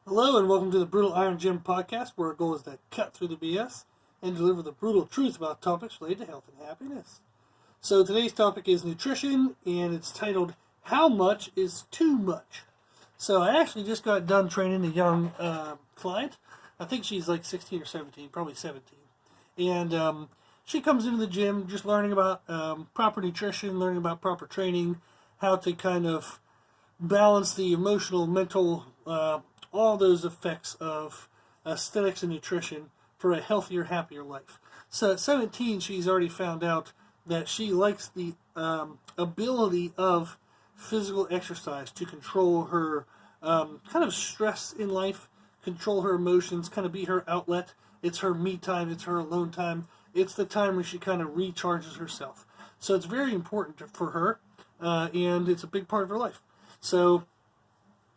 Hello and welcome to the Brutal Iron Gym podcast, where our goal is to cut through the BS and deliver the brutal truth about topics related to health and happiness. So today's topic is nutrition, and it's titled, How Much is Too Much? So I actually just got done training a young client. I think she's like 16 or 17, probably 17. And she comes into the gym just learning about proper nutrition, learning about proper training, how to kind of balance the emotional, mental, all those effects of aesthetics and nutrition for a healthier, happier life. So at 17, she's already found out that she likes the ability of physical exercise to control her kind of stress in life, control her emotions, kind of be her outlet. It's her me time, it's her alone time. It's the time where she kind of recharges herself. So it's very important for her, and it's a big part of her life. So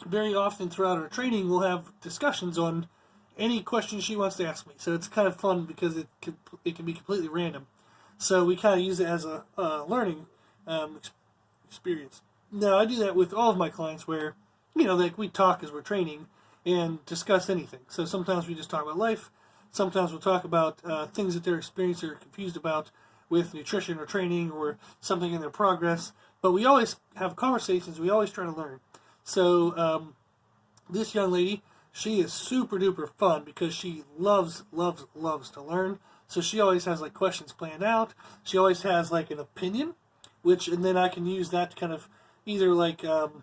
very often throughout our training, we'll have discussions on any questions she wants to ask me. So it's kind of fun because it can be completely random. So we kind of use it as a learning experience. Now, I do that with all of my clients where, like we talk as we're training and discuss anything. So sometimes we just talk about life. Sometimes we'll talk about things that they're experiencing or confused about with nutrition or training or something in their progress. But we always have conversations. We always try to learn. So this young lady, she is super duper fun because she loves to learn. So she always has like questions planned out. She always has like an opinion, and then I can use that to kind of either like kind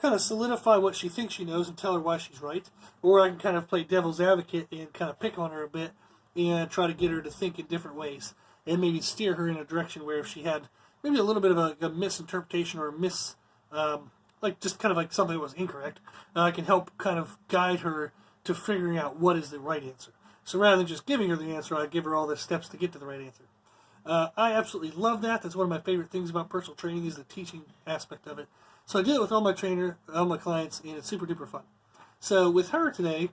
of solidify what she thinks she knows and tell her why she's right, or I can kind of play devil's advocate and kind of pick on her a bit and try to get her to think in different ways and maybe steer her in a direction where if she had maybe a little bit of a misinterpretation or like just kind of like something that was incorrect, I can help kind of guide her to figuring out what is the right answer. So rather than just giving her the answer, I give her all the steps to get to the right answer. I absolutely love that. That's one of my favorite things about personal training is the teaching aspect of it. So I do it with all my clients, and it's super duper fun. So with her today,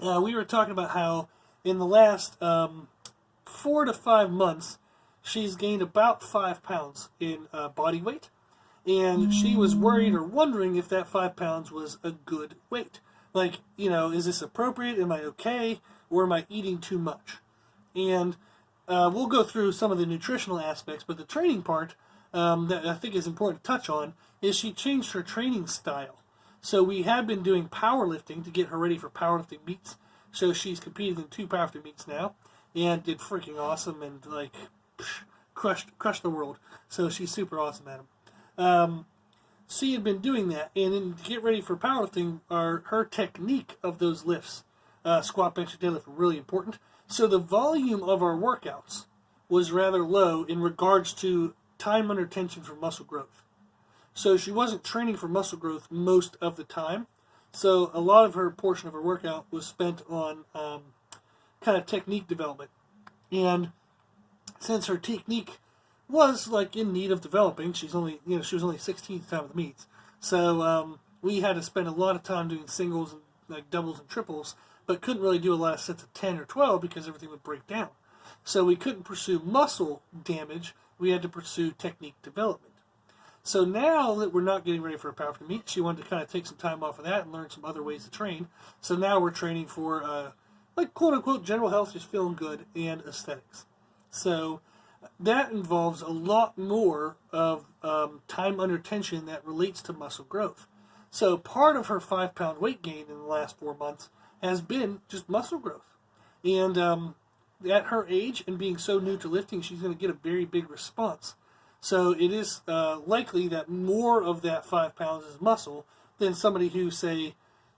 we were talking about how in the last 4 to 5 months, she's gained about 5 pounds in body weight. And she was worried or wondering if that 5 pounds was a good weight. Like, is this appropriate? Am I okay? Or am I eating too much? And we'll go through some of the nutritional aspects, but the training part that I think is important to touch on is she changed her training style. So we had been doing powerlifting to get her ready for powerlifting meets. So she's competed in 2 powerlifting meets now and did freaking awesome and like crushed the world. So she's super awesome at them. She had been doing that, and then to get ready for powerlifting, her technique of those lifts, squat, bench, and deadlift, were really important. So the volume of our workouts was rather low in regards to time under tension for muscle growth. So she wasn't training for muscle growth most of the time. So a lot of her portion of her workout was spent on kind of technique development. And since her technique was like in need of developing, she was only 16 at the time of the meets. So we had to spend a lot of time doing singles and like doubles and triples, but couldn't really do a lot of sets of 10 or 12 because everything would break down. So we couldn't pursue muscle damage. We had to pursue technique development. So now that we're not getting ready for a powerlifting meet, she wanted to kind of take some time off of that and learn some other ways to train. So now we're training for like quote unquote general health, just feeling good, and aesthetics. So that involves a lot more of time under tension that relates to muscle growth. So part of her 5 pound weight gain in the last 4 months has been just muscle growth. And at her age and being so new to lifting, she's going to get a very big response. So it is likely that more of that 5 pounds is muscle than somebody who, say,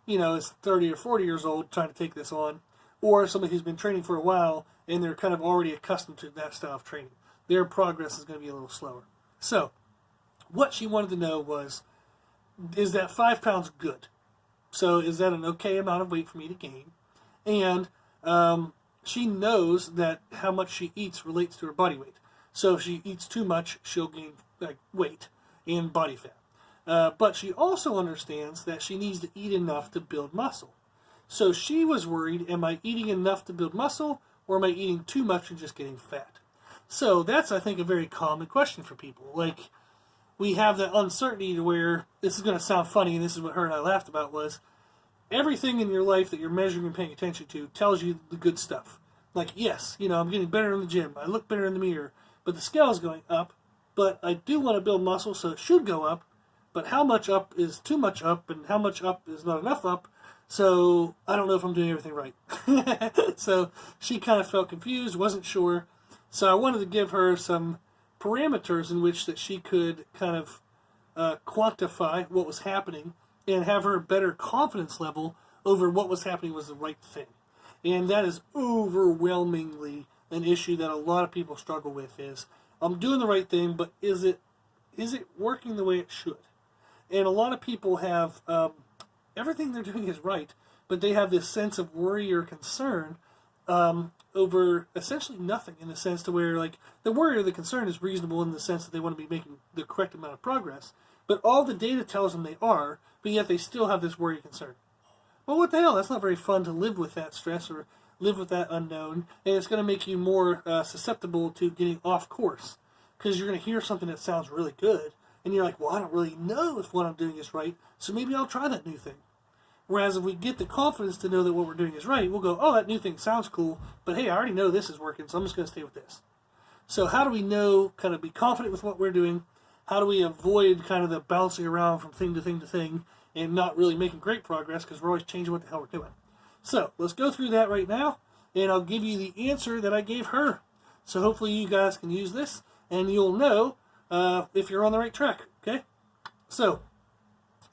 is 30 or 40 years old trying to take this on, or somebody who's been training for a while and they're kind of already accustomed to that style of training. Their progress is going to be a little slower. So what she wanted to know was, is that 5 pounds good? So is that an okay amount of weight for me to gain? And she knows that how much she eats relates to her body weight. So if she eats too much, she'll gain weight and body fat. But she also understands that she needs to eat enough to build muscle. So she was worried, am I eating enough to build muscle, or am I eating too much and just getting fat? So that's, I think, a very common question for people. Like, we have that uncertainty to where, this is going to sound funny, and this is what her and I laughed about, was everything in your life that you're measuring and paying attention to tells you the good stuff. Like, yes, I'm getting better in the gym. I look better in the mirror, but the scale is going up. But I do want to build muscle, so it should go up. But how much up is too much up, and how much up is not enough up? So I don't know if I'm doing everything right. So she kind of felt confused, wasn't sure. So I wanted to give her some parameters in which that she could kind of quantify what was happening and have her better confidence level over what was happening was the right thing. And that is overwhelmingly an issue that a lot of people struggle with is, I'm doing the right thing, but is it working the way it should? And a lot of people have, everything they're doing is right, but they have this sense of worry or concern over essentially nothing, in the sense to where, like, the worry or the concern is reasonable in the sense that they want to be making the correct amount of progress, but all the data tells them they are, but yet they still have this worry or concern. Well, what the hell? That's not very fun to live with that stress or live with that unknown, and it's going to make you more susceptible to getting off course, because you're going to hear something that sounds really good, and you're like, well, I don't really know if what I'm doing is right, so maybe I'll try that new thing. Whereas if we get the confidence to know that what we're doing is right, we'll go, oh, that new thing sounds cool, but hey, I already know this is working, so I'm just going to stay with this. So how do we know, kind of be confident with what we're doing? How do we avoid kind of the bouncing around from thing to thing to thing and not really making great progress because we're always changing what the hell we're doing? So let's go through that right now, and I'll give you the answer that I gave her. So hopefully you guys can use this, and you'll know if you're on the right track, okay? So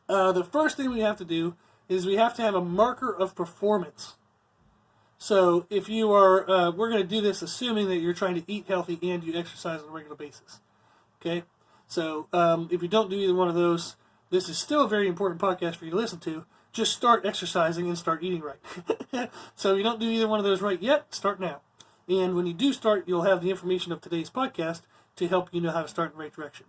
the first thing we have to do is we have to have a marker of performance. So if you are, we're going to do this assuming that you're trying to eat healthy and you exercise on a regular basis, okay? So if you don't do either one of those, this is still a very important podcast for you to listen to. Just start exercising and start eating right. So if you don't do either one of those right yet, start now. And when you do start, you'll have the information of today's podcast to help you know how to start in the right direction.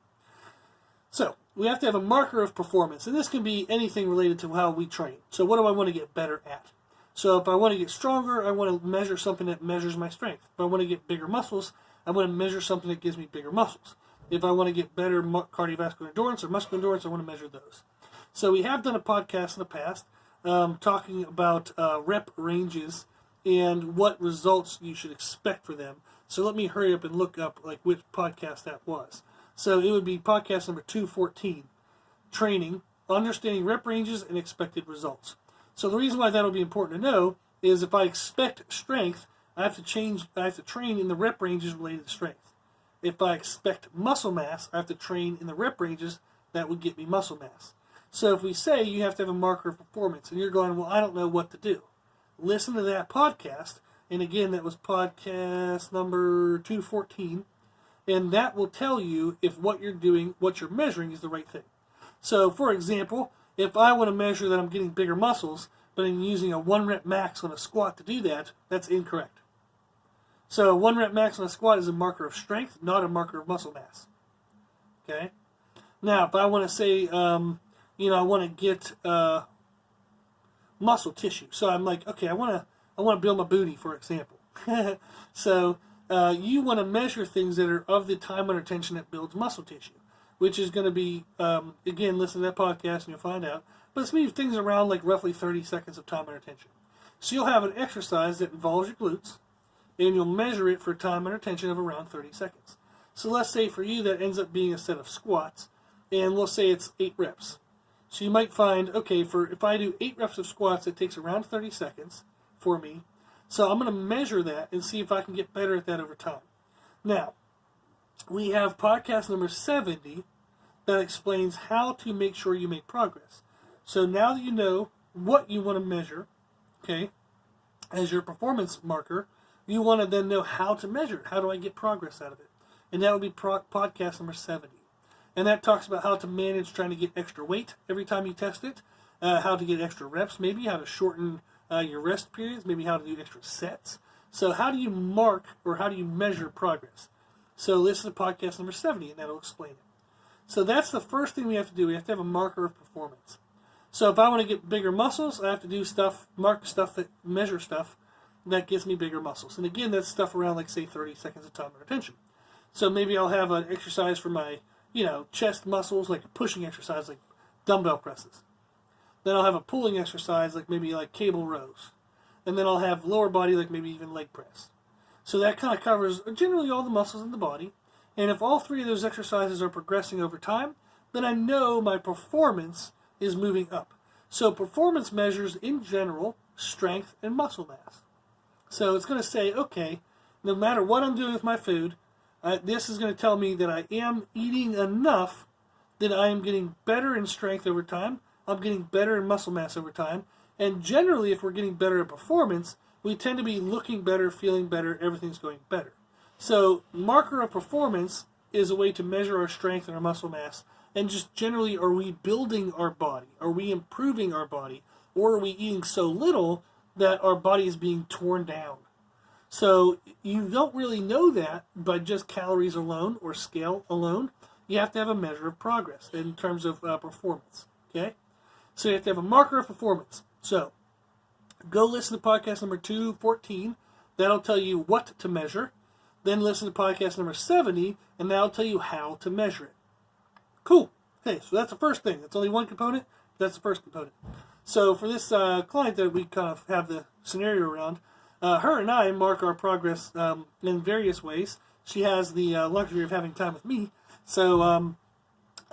So we have to have a marker of performance, and this can be anything related to how we train. So what do I want to get better at? So if I want to get stronger, I want to measure something that measures my strength. If I want to get bigger muscles, I want to measure something that gives me bigger muscles. If I want to get better cardiovascular endurance or muscular endurance, I want to measure those. So we have done a podcast in the past talking about rep ranges and what results you should expect for them. So let me hurry up and look up like which podcast that was. So it would be podcast number 214, Training, Understanding Rep Ranges and Expected Results. So the reason why that will be important to know is if I expect strength, I have to train in the rep ranges related to strength. If I expect muscle mass, I have to train in the rep ranges that would get me muscle mass. So if we say you have to have a marker of performance and you're going, well, I don't know what to do, listen to that podcast. And again, that was podcast number 214. And that will tell you if what you're doing, what you're measuring is the right thing. So for example, if I want to measure that I'm getting bigger muscles, but I'm using a 1 rep max on a squat to do that, that's incorrect. So 1 rep max on a squat is a marker of strength, not a marker of muscle mass. Okay? Now, if I want to say, I want to get muscle tissue. So I'm like, okay, I want to build my booty, for example. So you want to measure things that are of the time under tension that builds muscle tissue, which is going to be, again, listen to that podcast and you'll find out, but it's going to be things around like roughly 30 seconds of time under tension. So you'll have an exercise that involves your glutes, and you'll measure it for time under tension of around 30 seconds. So let's say for you that ends up being a set of squats, and we'll say it's 8 reps. So you might find, okay, if I do 8 reps of squats, it takes around 30 seconds for me. So I'm going to measure that and see if I can get better at that over time. Now, we have podcast number 70 that explains how to make sure you make progress. So now that you know what you want to measure, okay, as your performance marker, you want to then know how to measure it. How do I get progress out of it? And that would be podcast number 70. And that talks about how to manage trying to get extra weight every time you test it, how to get extra reps, maybe how to shorten your rest periods, maybe how to do extra sets. So how do you mark or how do you measure progress? So listen to podcast number 70 and that'll explain it. So that's the first thing we have to do. We have to have a marker of performance. So if I want to get bigger muscles, I have to do stuff, mark stuff that measure stuff that gives me bigger muscles. And again, that's stuff around like say 30 seconds of time under tension. So maybe I'll have an exercise for my chest muscles, like a pushing exercise, like dumbbell presses. Then I'll have a pulling exercise, like maybe like cable rows. And then I'll have lower body, like maybe even leg press. So that kind of covers generally all the muscles in the body. And if all three of those exercises are progressing over time, then I know my performance is moving up. So performance measures, in general, strength and muscle mass. So it's going to say, okay, no matter what I'm doing with my food, this is going to tell me that I am eating enough that I am getting better in strength over time, I'm getting better in muscle mass over time, and generally if we're getting better at performance, we tend to be looking better, feeling better, everything's going better. So marker of performance is a way to measure our strength and our muscle mass, and just generally, are we building our body? Are we improving our body? Or are we eating so little that our body is being torn down? So you don't really know that by just calories alone or scale alone. You have to have a measure of progress in terms of performance. Okay? So you have to have a marker of performance. So go listen to podcast number 214. That'll tell you what to measure. Then listen to podcast number 70, and that'll tell you how to measure it. Cool. Okay, so that's the first thing. It's only one component. That's the first component. So for this client that we kind of have the scenario around, her and I mark our progress in various ways. She has the luxury of having time with me, so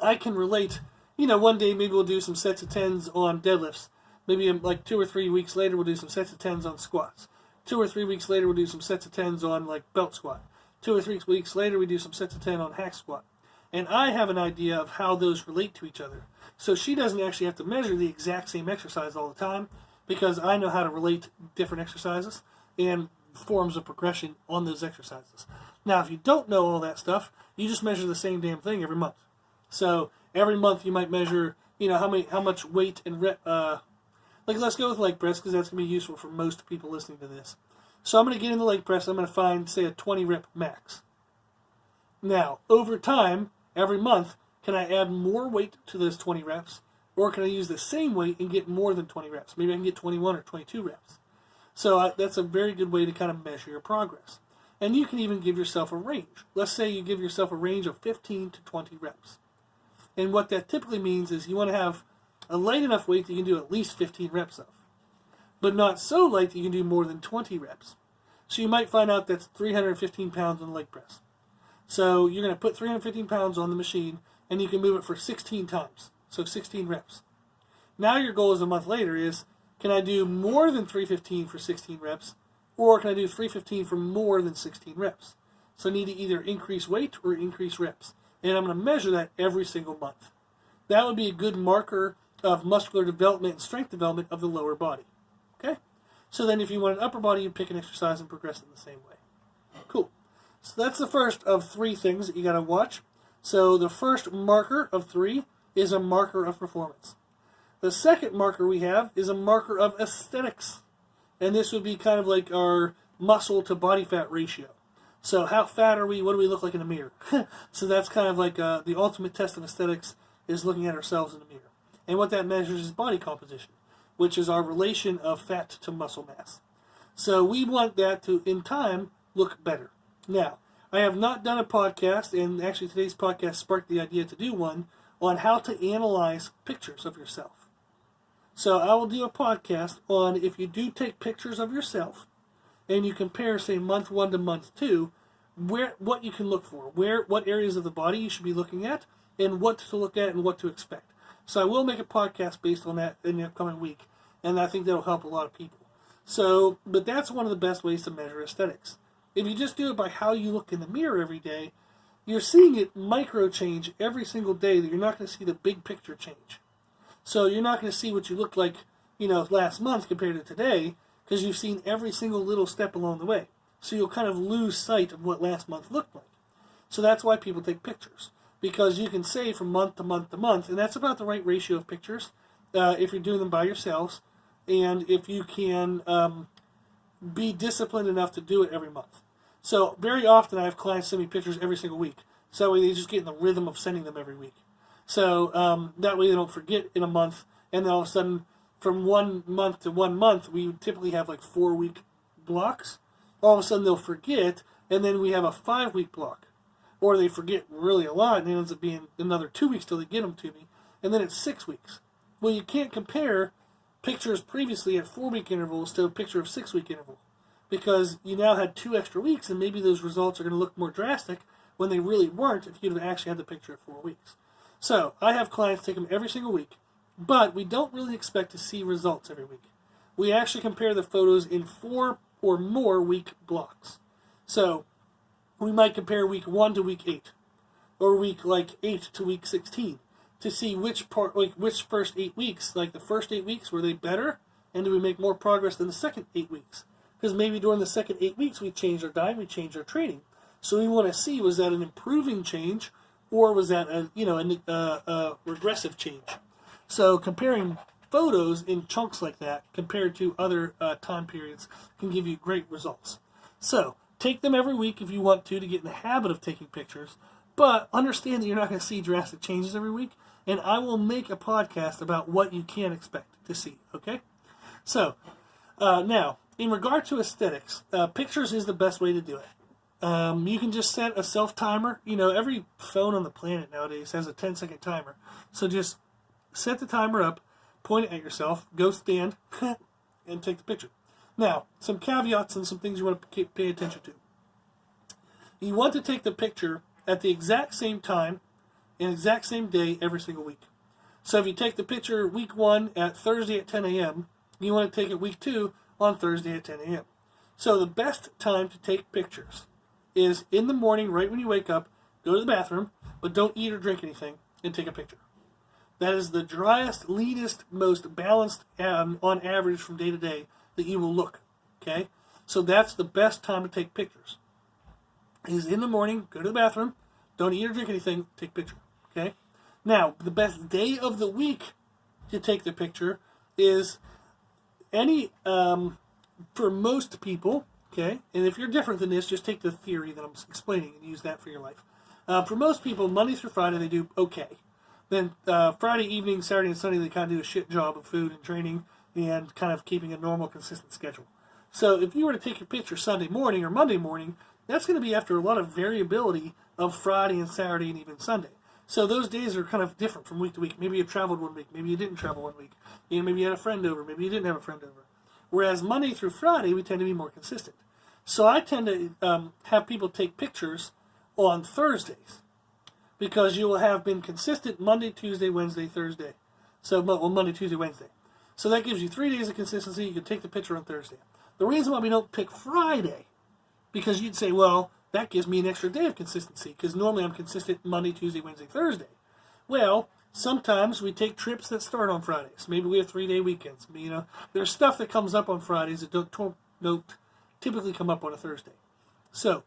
I can relate. You know, one day maybe we'll do some sets of 10s on deadlifts. Maybe like 2 or 3 weeks later we'll do some sets of 10s on squats. 2 or 3 weeks later we'll do some sets of 10s on like belt squat. 2 or 3 weeks later we do some sets of 10 on hack squat. And I have an idea of how those relate to each other. So she doesn't actually have to measure the exact same exercise all the time, because I know how to relate different exercises and forms of progression on those exercises. Now, if you don't know all that stuff, you just measure the same damn thing every month. So every month you might measure, you know, how much weight and rep. Like let's go with leg press, because that's gonna be useful for most people listening to this. So I'm gonna get in the leg press. I'm gonna find, say, a 20 rep max. Now, over time, every month, can I add more weight to those 20 reps, or can I use the same weight and get more than 20 reps? Maybe I can get 21 or 22 reps. So that's a very good way to kind of measure your progress. And you can even give yourself a range. Let's say you give yourself a range of 15 to 20 reps. And what that typically means is you want to have a light enough weight that you can do at least 15 reps of, but not so light that you can do more than 20 reps. So you might find out that's 315 pounds on the leg press. So you're going to put 315 pounds on the machine, and you can move it for 16 times. So 16 reps. Now your goal is a month later is, can I do more than 315 for 16 reps, or can I do 315 for more than 16 reps? So I need to either increase weight or increase reps. And I'm going to measure that every single month. That would be a good marker of muscular development and strength development of the lower body. Okay? So then if you want an upper body, you pick an exercise and progress in the same way. Cool. So that's the first of 3 things that you got to watch. So the first marker of 3 is a marker of performance. The second marker we have is a marker of aesthetics. And this would be kind of like our muscle to body fat ratio. So how fat are we? What do we look like in a mirror? So that's kind of like the ultimate test of aesthetics is looking at ourselves in the mirror. And what that measures is body composition, which is our relation of fat to muscle mass. So we want that to, in time, look better. Now, I have not done a podcast, and actually today's podcast sparked the idea to do one, on how to analyze pictures of yourself. So I will do a podcast on if you do take pictures of yourself, and you compare, say, month 1 to month 2, what you can look for, what areas of the body you should be looking at, and what to look at and what to expect. So I will make a podcast based on that in the upcoming week, and I think that'll help a lot of people. So, but that's one of the best ways to measure aesthetics. If you just do it by how you look in the mirror every day, you're seeing it micro change every single day that you're not going to see the big picture change. So you're not going to see what you looked like, last month compared to today, because you've seen every single little step along the way. So you'll kind of lose sight of what last month looked like. So that's why people take pictures, because you can say from month to month to month, and that's about the right ratio of pictures if you're doing them by yourselves, and if you can be disciplined enough to do it every month. So very often I have clients send me pictures every single week, so that way they just get in the rhythm of sending them every week. So that way they don't forget in a month, and then all of a sudden from 1 month to 1 month, we typically have like 4-week blocks. All of a sudden they'll forget, and then we have a 5-week block. Or they forget really a lot, and it ends up being another 2 weeks till they get them to me, and then it's 6 weeks. Well, you can't compare pictures previously at 4-week intervals to a picture of 6-week interval, because you now had 2 extra weeks, and maybe those results are going to look more drastic when they really weren't if you'd have actually had the picture at 4 weeks. So I have clients take them every single week, but we don't really expect to see results every week. We actually compare the photos in 4 or more week blocks. So we might compare week 1 to week 8, or week 8 to week 16, to see which first 8 weeks, like the first 8 weeks, were they better, and do we make more progress than the second 8 weeks? Because maybe during the second 8 weeks we changed our diet, we changed our training. So we want to see, was that an improving change, or was that a regressive change? So comparing photos in chunks like that compared to other time periods can give you great results. So take them every week if you want to get in the habit of taking pictures, but understand that you're not going to see drastic changes every week, and I will make a podcast about what you can expect to see, okay? So now, in regard to aesthetics, pictures is the best way to do it. You can just set a self-timer. Every phone on the planet nowadays has a 10-second timer. So just set the timer up, point it at yourself, go stand, and take the picture. Now, some caveats and some things you want to pay attention to. You want to take the picture at the exact same time and exact same day every single week. So if you take the picture week 1 at Thursday at 10 a.m., you want to take it week 2 on Thursday at 10 a.m. So the best time to take pictures is in the morning, right when you wake up, go to the bathroom, but don't eat or drink anything, and take a picture. That is the driest, leanest, most balanced, on average from day to day, that you will look, okay? So that's the best time to take pictures. Is in the morning, go to the bathroom, don't eat or drink anything, take a picture, okay? Now, the best day of the week to take the picture is for most people, okay, and if you're different than this, just take the theory that I'm explaining and use that for your life. For most people, Monday through Friday, they do okay. Then Friday evening, Saturday, and Sunday, they kind of do a shit job of food and training and kind of keeping a normal, consistent schedule. So if you were to take your picture Sunday morning or Monday morning, that's going to be after a lot of variability of Friday and Saturday and even Sunday. So those days are kind of different from week to week. Maybe you traveled 1 week, maybe you didn't travel 1 week. Maybe you had a friend over, maybe you didn't have a friend over. Whereas Monday through Friday, we tend to be more consistent. So I tend to have people take pictures on Thursdays, because you will have been consistent Monday, Tuesday, Wednesday, Thursday. So Monday, Tuesday, Wednesday. So that gives you 3 days of consistency. You can take the picture on Thursday. The reason why we don't pick Friday, because you'd say, well, that gives me an extra day of consistency, because normally I'm consistent Monday, Tuesday, Wednesday, Thursday. Well, sometimes we take trips that start on Fridays. Maybe we have 3-day weekends. There's stuff that comes up on Fridays that don't typically come up on a Thursday. So,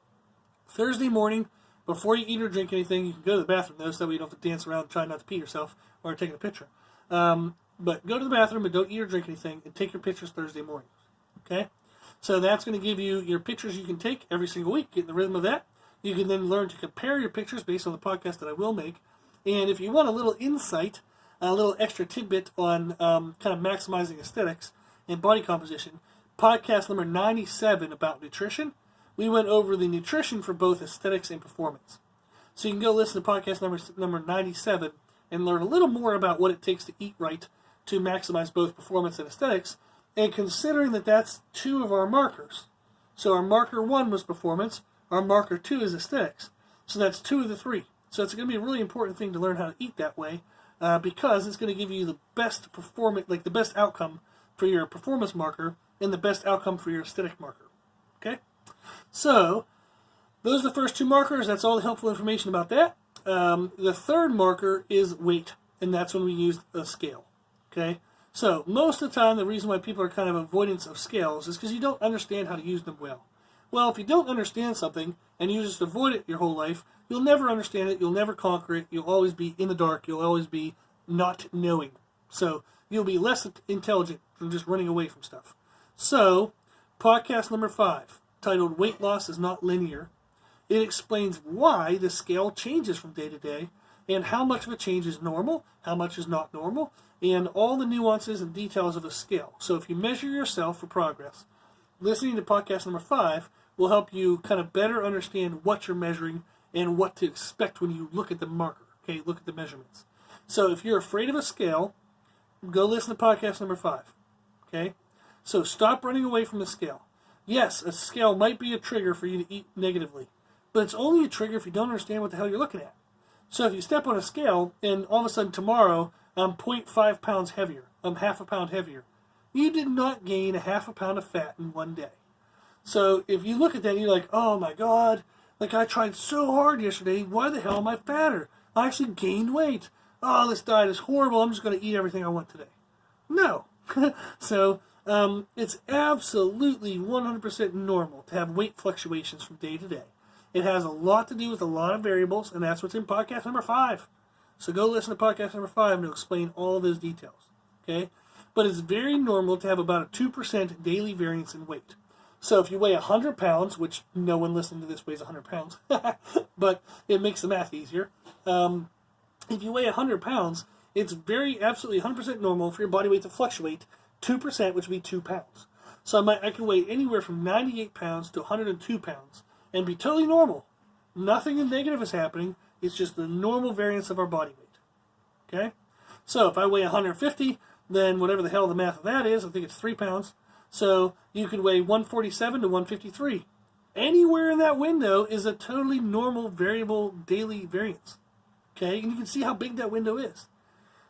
Thursday morning, before you eat or drink anything, you can go to the bathroom, though, so that way you don't have to dance around and try not to pee yourself or taking a picture. But go to the bathroom, but don't eat or drink anything, and take your pictures Thursday morning. Okay? So that's going to give you your pictures you can take every single week. Get in the rhythm of that. You can then learn to compare your pictures based on the podcast that I will make. And if you want a little insight, a little extra tidbit on kind of maximizing aesthetics and body composition, podcast number 97 about nutrition, we went over the nutrition for both aesthetics and performance. So you can go listen to podcast number 97 and learn a little more about what it takes to eat right to maximize both performance and aesthetics, and considering that that's 2 of our markers. So our marker 1 was performance, our marker 2 is aesthetics. So that's 2 of the 3. So it's going to be a really important thing to learn how to eat that way, because it's going to give you the best the best outcome for your performance marker and the best outcome for your aesthetic marker. Okay? So, those are the first 2 markers. That's all the helpful information about that. The third marker is weight, and that's when we use a scale. Okay? So, most of the time, the reason why people are kind of avoidance of scales is because you don't understand how to use them well. Well, if you don't understand something and you just avoid it your whole life, you'll never understand it, you'll never conquer it, you'll always be in the dark, you'll always be not knowing. So, you'll be less intelligent from just running away from stuff. So, podcast number 5, titled Weight Loss is Not Linear. It explains why the scale changes from day to day, and how much of a change is normal, how much is not normal, and all the nuances and details of a scale. So if you measure yourself for progress, listening to podcast number 5 will help you kind of better understand what you're measuring and what to expect when you look at the marker, okay, look at the measurements. So if you're afraid of a scale, go listen to podcast number 5. Okay? So stop running away from the scale. Yes, a scale might be a trigger for you to eat negatively, but it's only a trigger if you don't understand what the hell you're looking at. So if you step on a scale and all of a sudden tomorrow I'm 0.5 pounds heavier, I'm half a pound heavier, you did not gain a half a pound of fat in one day. So if you look at that and you're like, oh my God, like I tried so hard yesterday, why the hell am I fatter? I actually gained weight. Oh, this diet is horrible, I'm just going to eat everything I want today. No. So it's absolutely 100% normal to have weight fluctuations from day to day. It has a lot to do with a lot of variables, and that's what's in podcast number 5. So go listen to podcast number 5 to explain all of those details. Okay? But it's very normal to have about a 2% daily variance in weight. So if you weigh 100 pounds, which no one listening to this weighs 100 pounds, but it makes the math easier. If you weigh 100 pounds, it's absolutely 100% normal for your body weight to fluctuate 2%, which would be 2 pounds. So I can weigh anywhere from 98 pounds to 102 pounds and be totally normal. Nothing negative is happening. It's just the normal variance of our body weight. Okay? So if I weigh 150, then whatever the hell the math of that is, I think it's 3 pounds. So you could weigh 147 to 153. Anywhere in that window is a totally normal variable daily variance. Okay? And you can see how big that window is.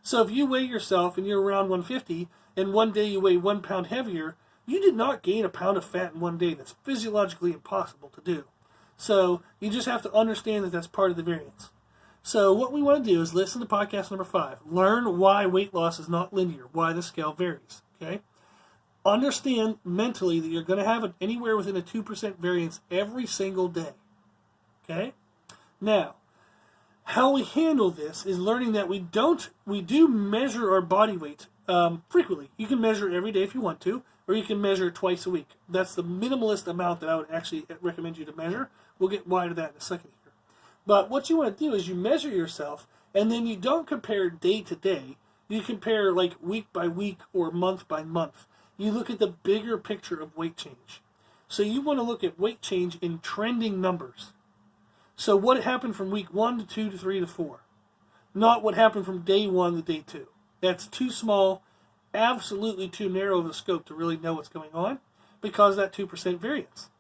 So if you weigh yourself and you're around 150, and one day you weigh 1 pound heavier, you did not gain a pound of fat in one day. That's physiologically impossible to do. So you just have to understand that that's part of the variance. So what we want to do is listen to podcast number 5. Learn why weight loss is not linear, why the scale varies. Okay? Understand mentally that you're going to have anywhere within a 2% variance every single day. Okay? Now, how we handle this is learning that we do measure our body weight frequently. You can measure every day if you want to, or you can measure twice a week. That's the minimalist amount that I would actually recommend you to measure. We'll get why to that in a second here. But what you want to do is you measure yourself, and then you don't compare day to day. You compare like week by week or month by month. You look at the bigger picture of weight change. So you want to look at weight change in trending numbers. So what happened from week 1 to 2 to 3 to 4. Not what happened from day 1 to day 2. That's too small, absolutely too narrow of a scope to really know what's going on because of that 2% variance.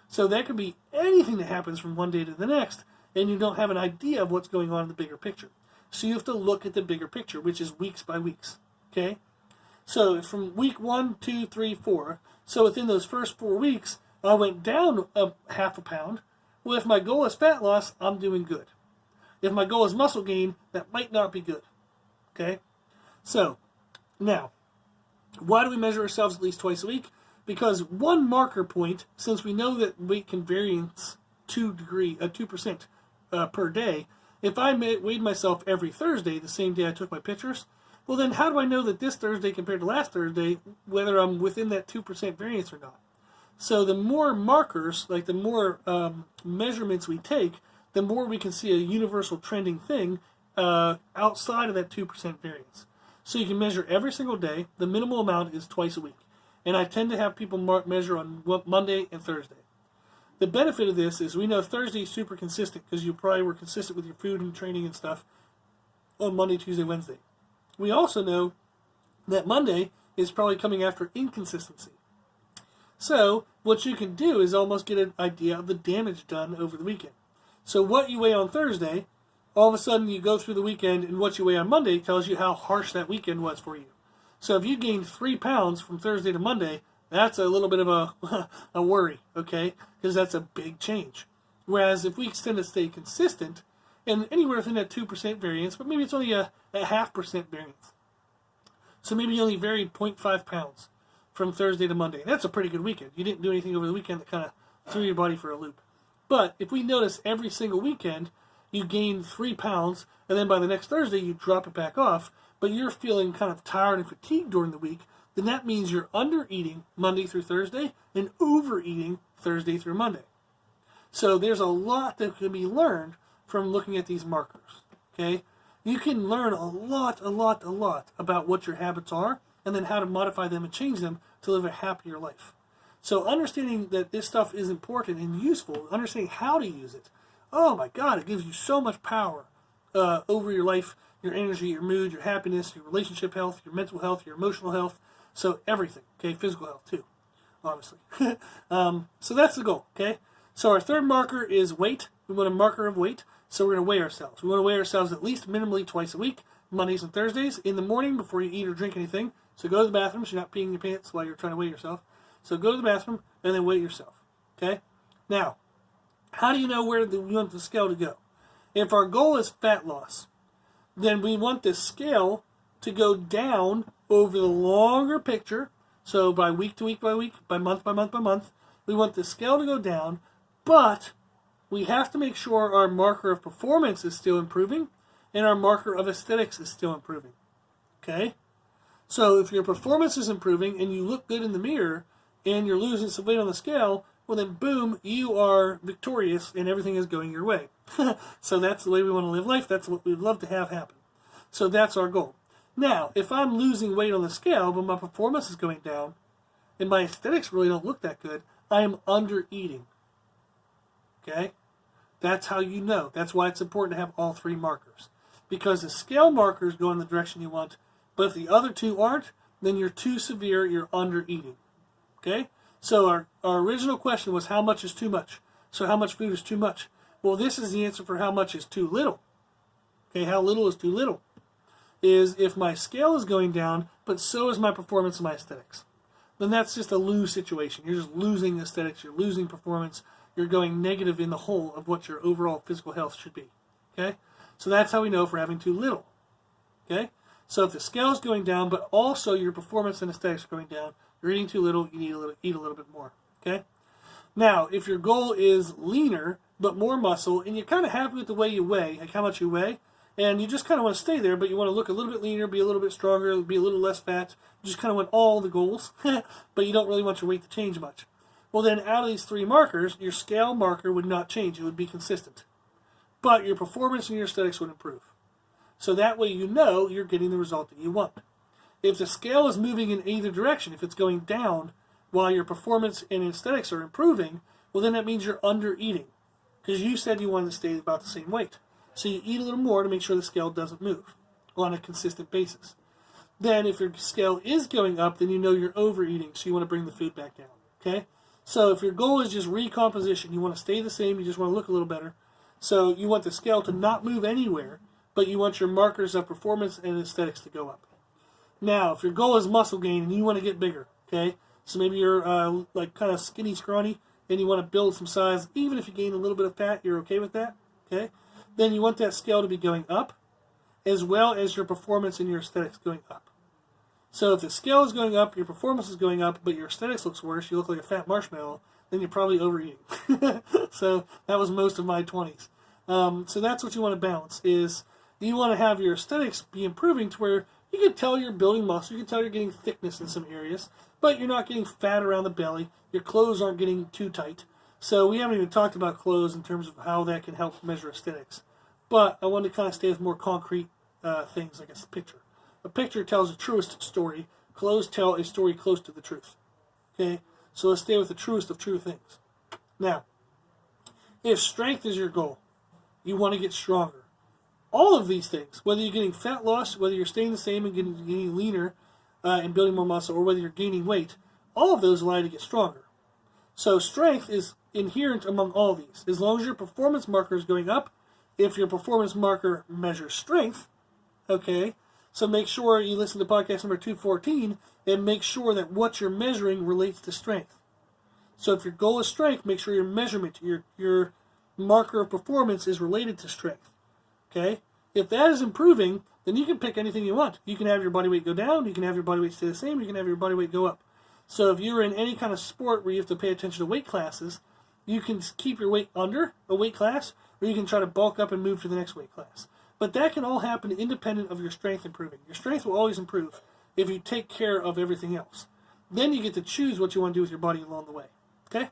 So that could be anything that happens from one day to the next, and you don't have an idea of what's going on in the bigger picture. So you have to look at the bigger picture, which is weeks by weeks. Okay? So from week 1, 2, 3, 4, so within those first 4 weeks, I went down a half a pound. Well, if my goal is fat loss, I'm doing good. If my goal is muscle gain, that might not be good. Okay? So, now, why do we measure ourselves at least twice a week? Because one marker point, since we know that weight can variance 2% per day, if I weighed myself every Thursday, the same day I took my pictures, well then how do I know that this Thursday compared to last Thursday, whether I'm within that 2% variance or not? So the more markers, like the more measurements we take, the more we can see a universal trending thing outside of that 2% variance. So you can measure every single day. The minimal amount is twice a week. And I tend to have people measure on Monday and Thursday. The benefit of this is we know Thursday is super consistent because you probably were consistent with your food and training and stuff on Monday, Tuesday, Wednesday. We also know that Monday is probably coming after inconsistency. So what you can do is almost get an idea of the damage done over the weekend. So what you weigh on Thursday, all of a sudden you go through the weekend and what you weigh on Monday tells you how harsh that weekend was for you. So if you gained 3 pounds from Thursday to Monday, that's a little bit of a worry, okay? Because that's a big change. Whereas if we tend to stay consistent, and anywhere within that 2% variance, but maybe it's only a 0.5% variance. So maybe you only varied 0.5 pounds from Thursday to Monday. That's a pretty good weekend. You didn't do anything over the weekend that kind of threw your body for a loop. But if we notice every single weekend, you gain 3 pounds, and then by the next Thursday you drop it back off, but you're feeling kind of tired and fatigued during the week, then that means you're under-eating Monday through Thursday and over-eating Thursday through Monday. So there's a lot that can be learned from looking at these markers, okay? You can learn a lot about what your habits are and then how to modify them and change them to live a happier life. So understanding that this stuff is important and useful, understanding how to use it, oh my God, it gives you so much power over your life your energy, your mood, your happiness, your relationship health, your mental health, your emotional health. So everything, okay? Physical health too, obviously. So that's the goal, okay? So our third marker is weight. We want a marker of weight. So we're going to weigh ourselves. We want to weigh ourselves at least minimally twice a week, Mondays and Thursdays, in the morning before you eat or drink anything. So go to the bathroom so you're not peeing your pants while you're trying to weigh yourself. So go to the bathroom and then weigh yourself, okay? Now, how do you know where you want the scale to go? If our goal is fat loss, then we want the scale to go down over the longer picture. So by week to week by week, by month by month by month, we want the scale to go down, but we have to make sure our marker of performance is still improving and our marker of aesthetics is still improving. Okay? So if your performance is improving and you look good in the mirror and you're losing some weight on the scale, well then boom, you are victorious and everything is going your way. So that's the way we want to live life. That's what we'd love to have happen. So that's our goal. Now, if I'm losing weight on the scale but my performance is going down and my aesthetics really don't look that good, I am under eating. Okay? That's how you know. That's why it's important to have all three markers. Because the scale markers go in the direction you want, but if the other two aren't, then you're too severe, you're under eating. Okay? So our original question was how much is too much? So how much food is too much? Well, this is the answer for how much is too little. Okay, how little is too little? Is if my scale is going down, but so is my performance and my aesthetics. Then that's just a lose situation. You're just losing aesthetics, you're losing performance, you're going negative in the whole of what your overall physical health should be. Okay? So that's how we know if we're having too little. Okay? So if the scale is going down, but also your performance and aesthetics are going down, you're eating too little, you need to eat a little bit more. Okay? Now, if your goal is leaner, but more muscle, and you're kind of happy with the way you weigh, like how much you weigh, and you just kind of want to stay there, but you want to look a little bit leaner, be a little bit stronger, be a little less fat, you just kind of want all the goals, but you don't really want your weight to change much. Well then, out of these three markers, your scale marker would not change. It would be consistent. But your performance and your aesthetics would improve. So that way you know you're getting the result that you want. If the scale is moving in either direction, if it's going down while your performance and aesthetics are improving, well then that means you're under eating. Because you said you wanted to stay about the same weight. So you eat a little more to make sure the scale doesn't move on a consistent basis. Then if your scale is going up, then you know you're overeating, so you want to bring the food back down. Okay? So if your goal is just recomposition, you want to stay the same, you just want to look a little better. So you want the scale to not move anywhere, but you want your markers of performance and aesthetics to go up. Now, if your goal is muscle gain and you want to get bigger, okay? So maybe you're like kind of skinny, scrawny, and you want to build some size, even if you gain a little bit of fat, you're okay with that, okay? Then you want that scale to be going up, as well as your performance and your aesthetics going up. So if the scale is going up, your performance is going up, but your aesthetics looks worse, you look like a fat marshmallow, then you're probably overeating. So that was most of my 20s. So that's what you want to balance, is you want to have your aesthetics be improving to where you can tell you're building muscle, you can tell you're getting thickness in some areas, but you're not getting fat around the belly, your clothes aren't getting too tight. So we haven't even talked about clothes in terms of how that can help measure aesthetics. But I wanted to kind of stay with more concrete things, like a picture. A picture tells the truest story. Clothes tell a story close to the truth. Okay? So let's stay with the truest of true things. Now, if strength is your goal, you want to get stronger. All of these things, whether you're getting fat loss, whether you're staying the same and getting leaner and building more muscle, or whether you're gaining weight, all of those allow you to get stronger. So strength is inherent among all these. As long as your performance marker is going up, if your performance marker measures strength, okay, so make sure you listen to podcast number 214 and make sure that what you're measuring relates to strength. So if your goal is strength, make sure your measurement, your marker of performance is related to strength. Okay? If that is improving, then you can pick anything you want. You can have your body weight go down, you can have your body weight stay the same, you can have your body weight go up. So if you're in any kind of sport where you have to pay attention to weight classes, you can keep your weight under a weight class, or you can try to bulk up and move to the next weight class. But that can all happen independent of your strength improving. Your strength will always improve if you take care of everything else. Then you get to choose what you want to do with your body along the way. Okay?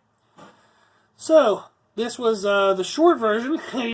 So, this was the short version.